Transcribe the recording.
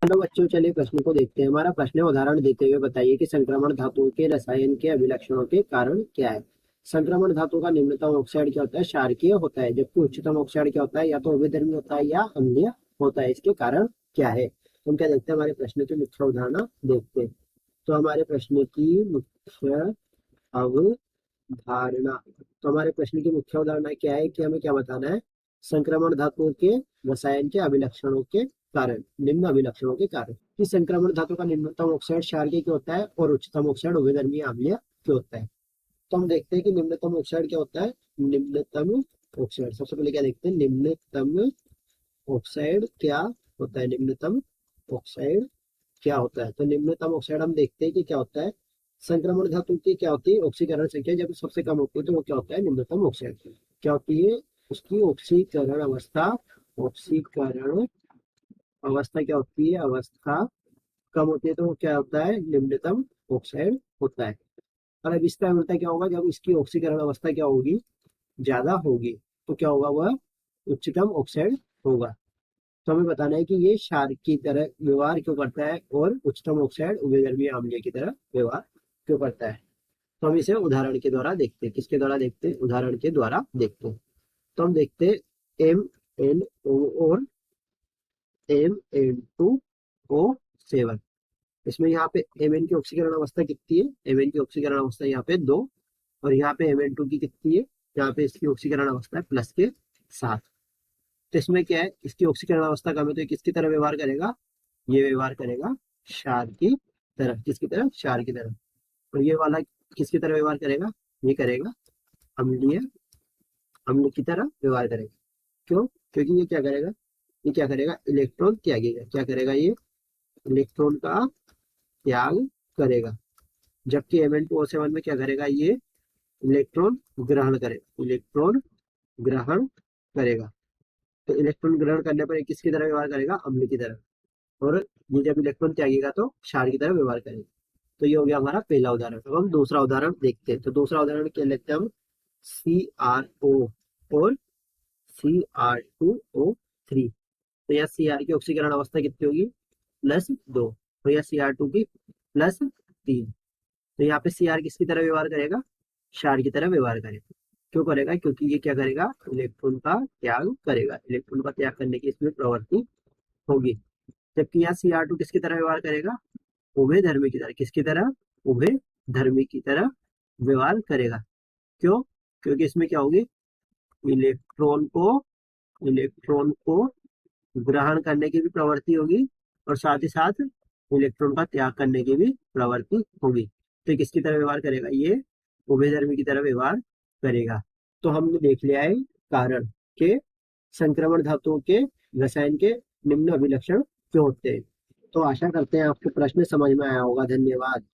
Hello बच्चों, चलिए प्रश्न को देखते हैं। हमारा प्रश्न है, उदाहरण देते हुए बताइए कि संक्रमण धातुओं के रसायन के अभिलक्षणों के कारण क्या है। संक्रमण धातु का निम्नतम ऑक्साइड क्या होता है? क्षारकीय होता है। जबकि उच्चतम ऑक्साइड क्या होता है? या तो अभिधर्मी होता है या अम्लीय होता है। इसके कारण क्या है? तो हम क्या देखते हैं, हमारे प्रश्न की मुख्य अवधारणा देखते हैं। तो हमारे प्रश्न की मुख्य अवधारणा तो हमारे प्रश्न की मुख्य अवधारणा क्या है कि हमें क्या बताना है? संक्रमण धातुओं के रसायन के अभिलक्षणों के कारण, निम्न अभिलक्षणों के कारण, कि संक्रमण धातु का निम्नतम ऑक्साइड क्षारकीय क्यों होता है और उच्चतम ऑक्साइड उभयधर्मी अम्लीय क्यों होता है। तो हम देखते हैं कि निम्नतम ऑक्साइड क्या होता है। निम्नतम ऑक्साइड, सबसे पहले क्या देखते हैं, निम्नतम ऑक्साइड क्या होता है। निम्नतम ऑक्साइड क्या होता है? तो निम्नतम ऑक्साइड हम देखते हैं कि क्या होता है। संक्रमण धातु की क्या होती है? ऑक्सीकरण संख्या जब सबसे कम होती है तो वो क्या होता है? निम्नतम ऑक्साइड क्या होती है? उसकी ऑक्सीकरण अवस्था, ऑक्सीकरण अवस्था क्या होती है? अवस्था कम होती है तो वो क्या होता है? निम्नतम ऑक्साइड होता है। और अब इसका उल्टा क्या होगा? जब इसकी ऑक्सीकरण अवस्था क्या होगी? ज्यादा होगी तो क्या होगा? वह उच्चतम ऑक्साइड होगा। तो हमें बताना है कि ये क्षार की तरह व्यवहार क्यों करता है और उच्चतम ऑक्साइड उभयधर्मी अम्लीय की तरह व्यवहार क्यों करता है। तो हम इसे उदाहरण के द्वारा देखते हैं। किसके द्वारा देखते हैं? उदाहरण के द्वारा देखते हैं। तो हम देखते हैं MnO और Mn2O7। इसमें यहाँ पे Mn की ऑक्सीकरण अवस्था कितनी है? Mn की ऑक्सीकरण अवस्था यहाँ पे 2, और यहाँ पे Mn2 की कितनी है? यहाँ पे इसकी ऑक्सीकरण अवस्था है प्लस के 7। तो इसमें क्या है, इसकी ऑक्सीकरण अवस्था कम है तो ये किसकी तरह व्यवहार करेगा? ये व्यवहार करेगा क्षार की तरह। किसकी तरह? क्षार की तरह। और ये वाला किसकी तरह व्यवहार करेगा? ये करेगा अम्लीय, अम्ल की तरह व्यवहार करेगा। क्यों? क्योंकि ये क्या करेगा? ये क्या करेगा? इलेक्ट्रॉन त्यागेगा। क्या करेगा? ये इलेक्ट्रॉन का त्याग करेगा। जबकि Mn2O7 में क्या करेगा? ये इलेक्ट्रॉन ग्रहण करेगा। इलेक्ट्रॉन ग्रहण करेगा। तो इलेक्ट्रॉन ग्रहण करने पर ये किसकी तरह व्यवहार करेगा? अम्ल की तरह। और ये जब इलेक्ट्रॉन त्यागेगा तो क्षार की तरह व्यवहार करेगा। तो ये हो गया हमारा पहला उदाहरण। अब हम दूसरा उदाहरण देखते हैं। तो दूसरा उदाहरण क्या लेते हैं हम? CrO और Cr2O3। तो यहाँ Cr की ऑक्सीकरण अवस्था कितनी होगी? +2। और यहाँ Cr2 की +3। तो यहाँ पे Cr किसकी तरह व्यवहार करेगा? क्षार की तरह व्यवहार करेगा। क्यों करेगा? क्योंकि ये क्या करेगा? इलेक्ट्रॉन का त्याग करेगा। इलेक्ट्रॉन का त्याग करने की इसमें प्रवृत्ति होगी। जबकि यहाँ Cr2 किसकी तरह व्यवहार करेगा? उभय धर्मी की तरह। किसकी तरह? उभय धर्मी की तरह व्यवहार करेगा। क्यों? क्योंकि इसमें क्या होगी? इलेक्ट्रॉन को इलेक्ट्रॉन को ग्रहण करने की भी प्रवृत्ति होगी और साथ ही साथ इलेक्ट्रॉन का त्याग करने की भी प्रवृत्ति होगी। तो ये किसकी तरह व्यवहार करेगा? ये उभयधर्मी की तरह व्यवहार करेगा। तो हमने देख लिया है कारण के संक्रमण धातुओं के रसायन के निम्न अभिलक्षण क्यों होते हैं। तो आशा करते हैं आपको प्रश्न समझ में आया होगा। धन्यवाद।